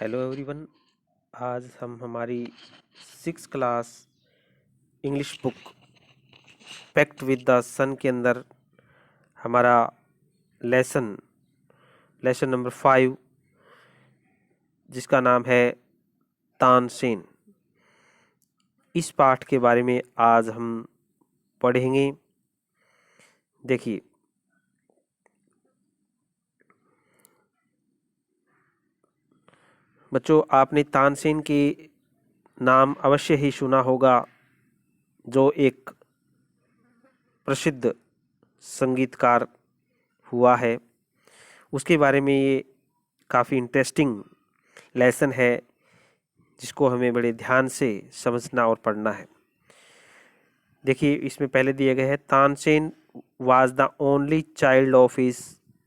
Hello everyone. आज हम हमारी 6 class English book pact with the sun के अंदर हमारा लेसन नंबर 5 जिसका नाम है तानसेन, इस पाठ के बारे में आज हम पढ़ेंगे। देखिए, बच्चों, आपने तानसेन के नाम अवश्य ही सुना होगा, जो एक प्रसिद्ध संगीतकार हुआ है। उसके बारे में ये काफ़ी इंटरेस्टिंग लेसन है जिसको हमें बड़े ध्यान से समझना और पढ़ना है। देखिए, इसमें पहले दिए गए हैं, Tansen was the only child of his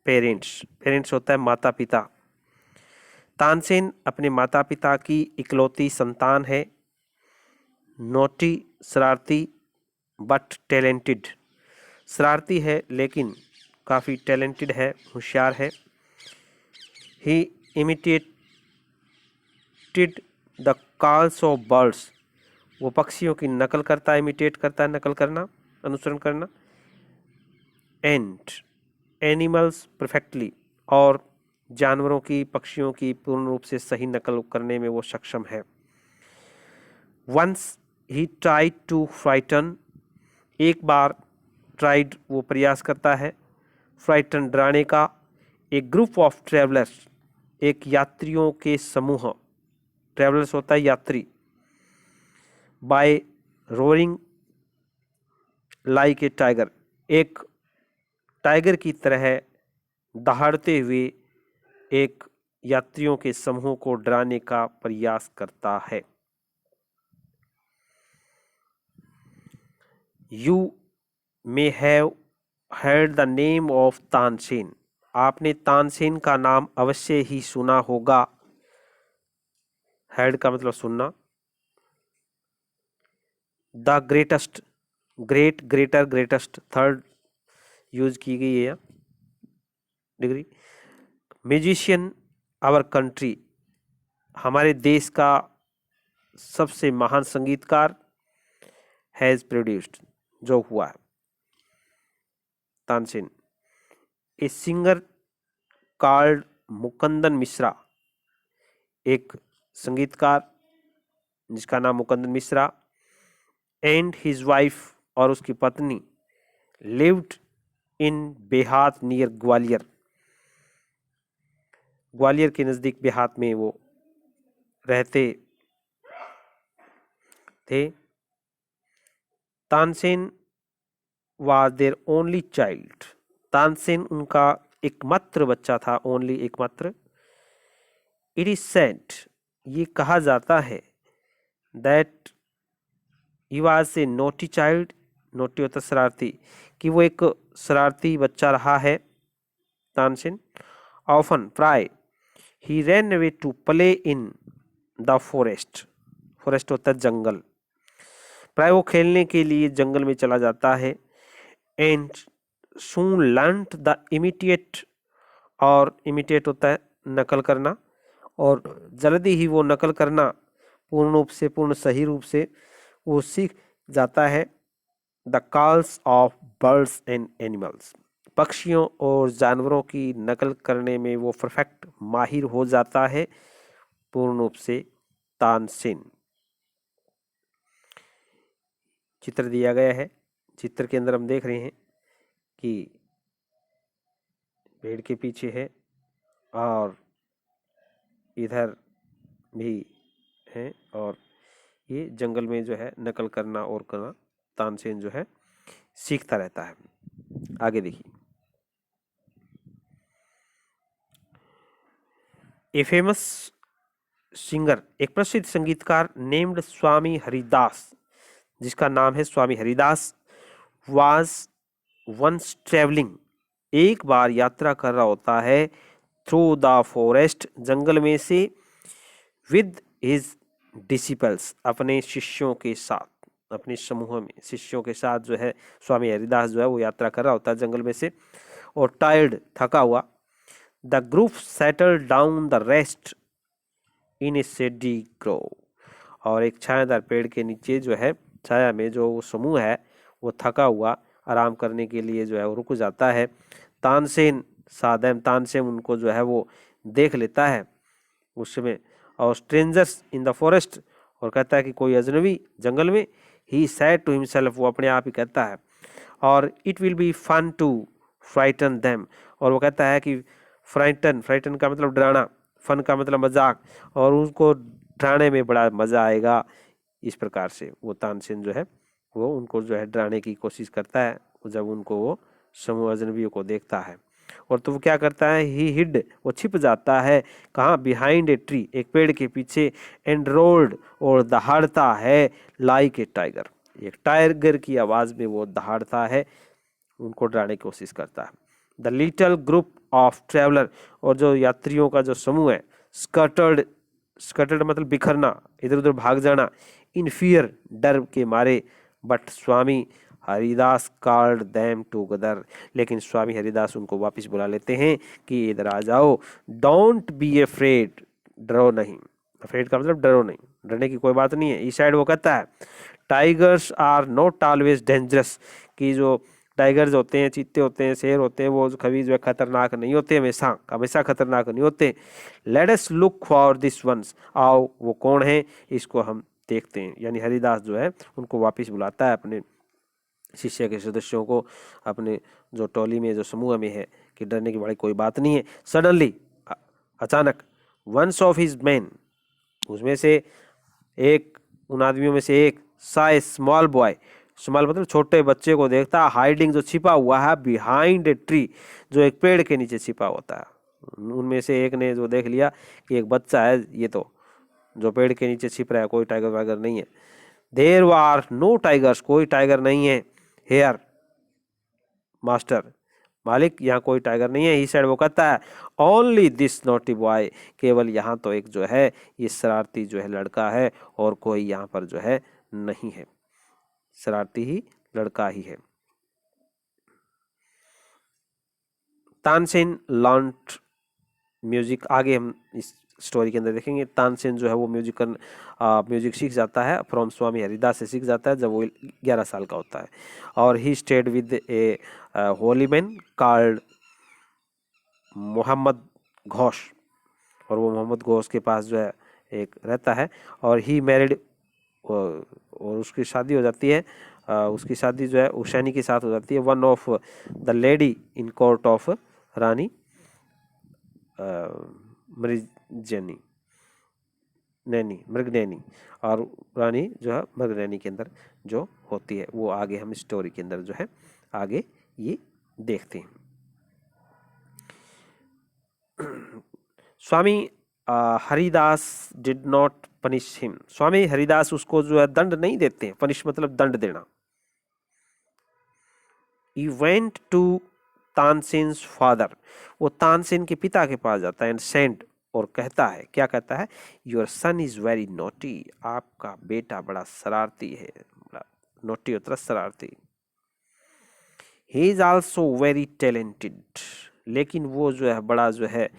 parents. Parents होता है माता पिता। तानसेन अपने माता पिता की इकलौती संतान है। नोटी, शरारती, बट टैलेंटेड। शरारती है लेकिन काफ़ी टैलेंटेड है, होशियार है। He imitated the calls of birds. वो पक्षियों की नकल करता है, इमिटेट करता है, नकल करना, अनुसरण करना। एंड एनिमल्स परफेक्टली, और जानवरों की, पक्षियों की पूर्ण रूप से सही नकल करने में वो सक्षम है। Once he tried to frighten, एक बार ट्राइड वो प्रयास करता है, फ्राइटन डराने का, एक ग्रुप ऑफ ट्रेवलर्स, एक यात्रियों के समूह, ट्रेवलर्स होता है यात्री, by roaring like a tiger, एक टाइगर की तरह दहाड़ते हुए एक यात्रियों के समूह को डराने का प्रयास करता है। You may have heard the name of Tansen, आपने तानसेन का नाम अवश्य ही सुना होगा। हेड का मतलब सुनना। The greatest, great, greater, greatest, third use की गई है डिग्री। म्यूजिशियन आवर कंट्री, हमारे देश का सबसे महान संगीतकार, हैज प्रोड्यूस्ड, जो हुआ है Tansen. A singer called Mukundan Mishra, एक संगीतकार जिसका नाम Mukundan Mishra, and his wife, और उसकी पत्नी, lived in Behat near Gwalior, Gwalior के नज़दीक बेहात में वो रहते थे। Tansen was their only child, Tansen उनका एकमात्र बच्चा था, ओनली एकमात्र। इट इज सेड, ये कहा जाता है, that he was a naughty child, naughty होता शरारती, कि वो एक शरारती बच्चा रहा है तानसेन। ऑफन, प्राय, he ran away to play in the forest, forest होता है जंगल, प्राय वो खेलने के लिए जंगल में चला जाता है। And soon learned the imitate, और इमिटेट होता है नकल करना, और जल्दी ही वो नकल करना पूर्ण रूप से, पूर्ण सही रूप से वो सीख जाता है। The calls of birds and animals, पक्षियों और जानवरों की नकल करने में वो परफेक्ट, माहिर हो जाता है पूर्ण रूप से तानसेन। चित्र दिया गया है, चित्र के अंदर हम देख रहे हैं कि पेड़ के पीछे है और इधर भी है, और ये जंगल में जो है नकल करना और करना तानसेन जो है सीखता रहता है। आगे देखिए, ए फेमस सिंगर, एक प्रसिद्ध संगीतकार, नेम्ड स्वामी हरिदास, जिसका नाम है स्वामी हरिदास, वाज वंस ट्रेवलिंग, एक बार यात्रा कर रहा होता है, थ्रू द फॉरेस्ट, जंगल में से, विद हिज डिसिपल्स, अपने शिष्यों के साथ, अपने समूह में शिष्यों के साथ जो है स्वामी हरिदास जो है वो यात्रा कर रहा होता है जंगल में से, और टायर्ड, थका हुआ। The group settle down the rest, in A shady Grove, और एक छायादार पेड़ के नीचे जो है छाया में जो वो समूह है वो थका हुआ आराम करने के लिए जो है वो रुक जाता है। तानसेन सादेम तानसेन उनको जो है वो देख लेता है उस समय, और स्ट्रेंजर्स इन द फॉरेस्ट, और कहता है कि कोई अजनबी जंगल में, ही सैड टू हिमसेल्फ, वो अपने आप ही कहता है, और it will be fun to frighten them, और वो कहता है कि फ्राइटन, फ्राइटन का मतलब डराना, फन का मतलब मजाक, और उसको डराने में बड़ा मजा आएगा। इस प्रकार से वो तानसेन जो है वो उनको जो है डराने की कोशिश करता है जब उनको वो समूह अजनबियों को देखता है। और तो वो क्या करता है, ही हिड, वो छिप जाता है कहाँ, बिहाइंड ए ट्री, एक पेड़ के पीछे, एंड रोल्ड, और दहाड़ता है, लाइक ए टाइगर, एक टाइगर की आवाज में वो दहाड़ता है, उनको डराने की कोशिश करता है। The little group of traveller, और जो यात्रियों का जो समूह है, स्कटर्ड, स्कटर्ड मतलब बिखरना, इधर उधर भाग जाना, इन फियर, डर के मारे, but Swami Haridas called them together, लेकिन स्वामी हरिदास उनको वापस बुला लेते हैं कि इधर आ जाओ, डोंट बी अफ्रेड, डरो नहीं, अफ्रेड का मतलब डरो नहीं, डरने की कोई बात नहीं है। इस साइड वो कहता है, tigers are not always dangerous, कि जो टाइगर्स होते हैं, चीते होते हैं, शेर होते हैं, वो कभी जो है खतरनाक नहीं होते, हमेशा हमेशा खतरनाक नहीं होते। Let us look for this once, आओ वो कौन है इसको हम देखते हैं। यानी हरिदास जो है उनको वापस बुलाता है अपने शिष्य के सदस्यों को, अपने जो टोली में जो समूह में है, कि डरने की बड़ी कोई बात नहीं है। सडनली, अचानक, वंस ऑफ हिज मैन, उसमें से एक, उन आदमियों में से एक, सा ए स्मॉल बॉय, स्मॉल मतलब छोटे बच्चे को देखता, हाइडिंग जो छिपा हुआ है, बिहाइंड ए ट्री, जो एक पेड़ के नीचे छिपा होता है। उनमें से एक ने जो देख लिया कि एक बच्चा है ये तो, जो पेड़ के नीचे छिप रहा है, कोई टाइगर वाइगर नहीं है। देयर आर नो टाइगर्स, कोई टाइगर नहीं है, हेयर मास्टर, मालिक यहाँ कोई टाइगर नहीं है। ही साइड वो कहता है, ओनली दिस नॉटी बॉय, केवल यहाँ तो एक जो है ये शरारती जो है लड़का है, और कोई यहाँ पर जो है नहीं है, शरारती ही लड़का ही है। तानसेन लर्न्ड म्यूजिक, आगे हम इस स्टोरी के अंदर देखेंगे। तानसेन जो है वो म्यूजिक सीख जाता है फ्रॉम स्वामी हरिदास से सीख जाता है जब वो 11 साल का होता है, और he stayed with a holy man called Mohammad Ghosh, और वो मोहम्मद घोष के पास जो है एक रहता है, और ही मैरिड, और उसकी शादी हो जाती है, उसकी शादी जो है उशैनी के साथ हो जाती है, one of the lady in court of Rani Mrignayani, Naini, Mrignayani, और रानी जो है मृगनैनी के अंदर जो होती है, वो आगे हम स्टोरी के अंदर जो है आगे ये देखते हैं। Swami Haridas did not punish him, Swami Haridas उसको जो है दंड नहीं देते हैं, पनिश मतलब दंड देना। He went to Tansen's father, वो तानसेन के पिता के पास जाता है, एंड सेंड, और कहता है, क्या कहता है, your son is very naughty, आपका बेटा बड़ा शरारती है, बड़ा नोटी होता है शरारती। He is also very talented, लेकिन वो जो है बड़ा जो है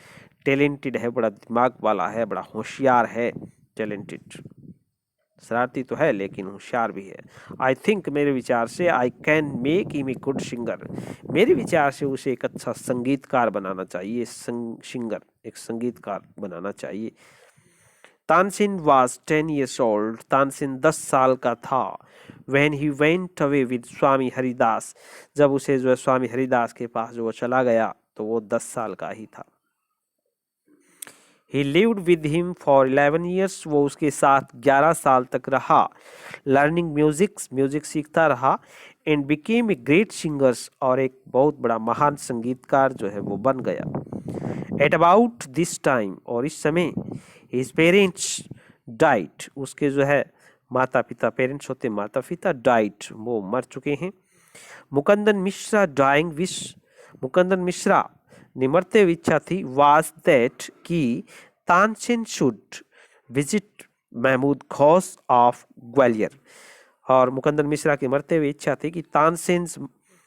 टैलेंटेड है, बड़ा दिमाग वाला है, बड़ा होशियार है, टैलेंटेड, शरारती तो है लेकिन होशियार भी है। आई थिंक, मेरे विचार से, I can make him a good singer, मेरे विचार से उसे एक अच्छा संगीतकार बनाना चाहिए, सिंगर, एक संगीतकार बनाना चाहिए। Tansen was 10 years old, Tansen 10 साल का था। When he went away with स्वामी हरिदास, जब उसे जो है स्वामी हरिदास के पास जो वो चला गया तो वो 10 साल का ही था। He lived with him for 11 years, वो उसके साथ 11 साल तक रहा। Learning music, म्यूजिक सीखता रहा, and became a great singer, और एक बहुत बड़ा महान संगीतकार जो है वो बन गया। At about this time, और इस समय, his parents died, उसके जो है माता पिता, पेरेंट्स होते माता पिता, died, वो मर चुके हैं। मुकुंदन मिश्रा डाइंग विश, मुकुंदन मिश्रा ने मरते हुए इच्छा थी, वाज दैट कि Tansen should visit Mahmud Ghosh of Gwalior, और मुकुंदन मिश्रा की मरते हुए इच्छा थी कि तानसेन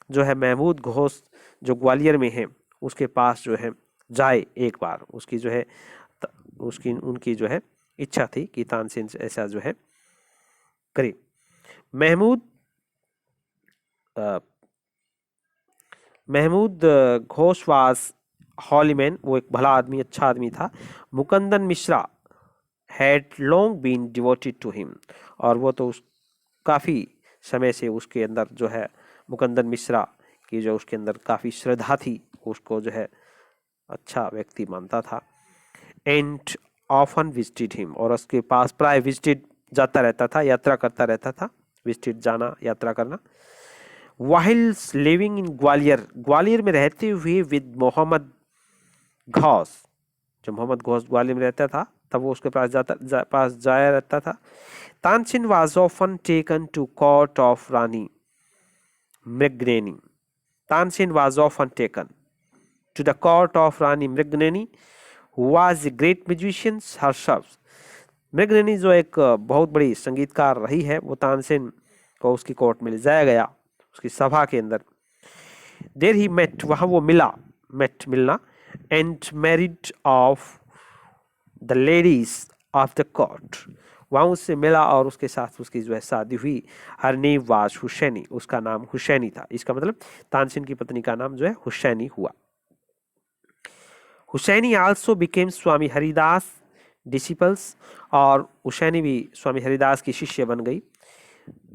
जो है महमूद घोष जो ग्वालियर में है उसके पास जो है जाए एक बार, उसकी जो है उसकी उनकी जो है इच्छा थी कि तानसेन ऐसा जो है करे। महमूद घोष वाज हॉलीमैन, वो एक भला आदमी, अच्छा आदमी था। Mukundan Mishra had long been devoted to him, और वो तो काफ़ी समय से उसके अंदर जो है मुकुंदन मिश्रा की जो उसके अंदर काफ़ी श्रद्धा थी, उसको जो है अच्छा व्यक्ति मानता था। एंड ऑफन विजिटेड हिम, और उसके पास प्राय विजिटेड जाता रहता था, यात्रा करता रहता था, विजिटेड जाना, यात्रा करना। वाहिल्स लिविंग इन ग्वालियर, ग्वालियर में रहते हुए विद मोहम्मद घोष, जब मोहम्मद घोष ग्वालियर में रहता था तब वो उसके पास जाया रहता था। Tansen was often taken to court of Rani Mrignayani, Tansen was often taken to the court of Rani Mrignayani who was a great musician herself. Mrignayani जो एक बहुत बड़ी संगीतकार रही है, वो तानसेन को उसकी कोर्ट में ले जाया गया, उसकी सभा के अंदर। देर ही मेट, वहां वो मिला, मेट मिलना, and married of the ladies of the court, वहां उससे मिला और उसके साथ उसकी जो है शादी हुई। हर नेम वाज हुसैनी, उसका नाम हुसैनी था। इसका मतलब तानसेन की पत्नी का नाम जो है हुसैनी हुआ। Husaini also became Swami Haridas disciples, और हुसैनी भी स्वामी हरिदास की शिष्य बन गई।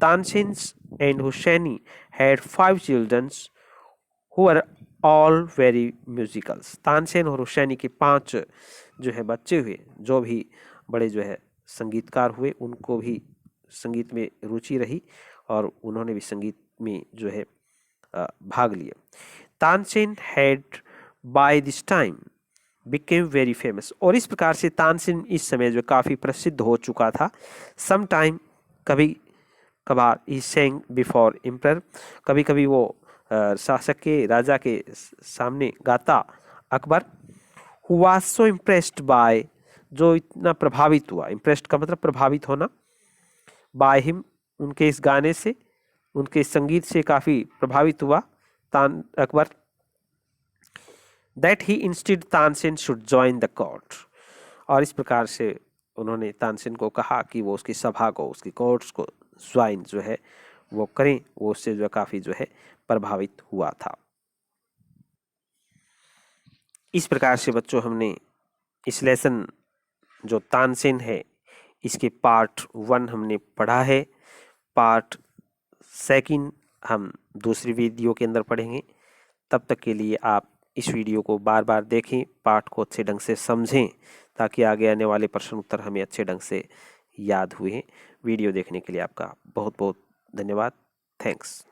Tansen and Husaini had 5 children who are all very musicals, Tansen और हुसैनी के 5 जो है बच्चे हुए, जो भी बड़े जो है संगीतकार हुए, उनको भी संगीत में रुचि रही और उन्होंने भी संगीत में जो है भाग लिया। Tansen had by this time became very famous, और इस प्रकार से तानसेन इस समय जो काफ़ी प्रसिद्ध हो चुका था। सम टाइम, कभी कभार, ही सेंग बिफोर एम्परर, कभी कभी वो शासक के, राजा के सामने गाता। Akbar who was so impressed by, जो इतना प्रभावित हुआ, इम्प्रेस्ड का मतलब प्रभावित होना, बाय हिम, उनके इस गाने से, उनके संगीत से काफ़ी प्रभावित हुआ Akbar. That he instead Tansen should join the court, और इस प्रकार से उन्होंने तानसेन को कहा कि वो उसकी सभा को, उसकी कोर्ट्स को ज्वाइन जो है वो करें, वो उससे जो काफ़ी जो है प्रभावित हुआ था। इस प्रकार से बच्चों हमने इस लेसन जो तानसेन है इसके पार्ट 1 हमने पढ़ा है। पार्ट 2 हम दूसरी वीडियो के अंदर पढ़ेंगे। तब तक के लिए आप इस वीडियो को बार बार देखें, पाठ को अच्छे ढंग से समझें, ताकि आगे आने वाले प्रश्न उत्तर हमें अच्छे ढंग से याद हुए। वीडियो देखने के लिए आपका बहुत बहुत धन्यवाद। थैंक्स।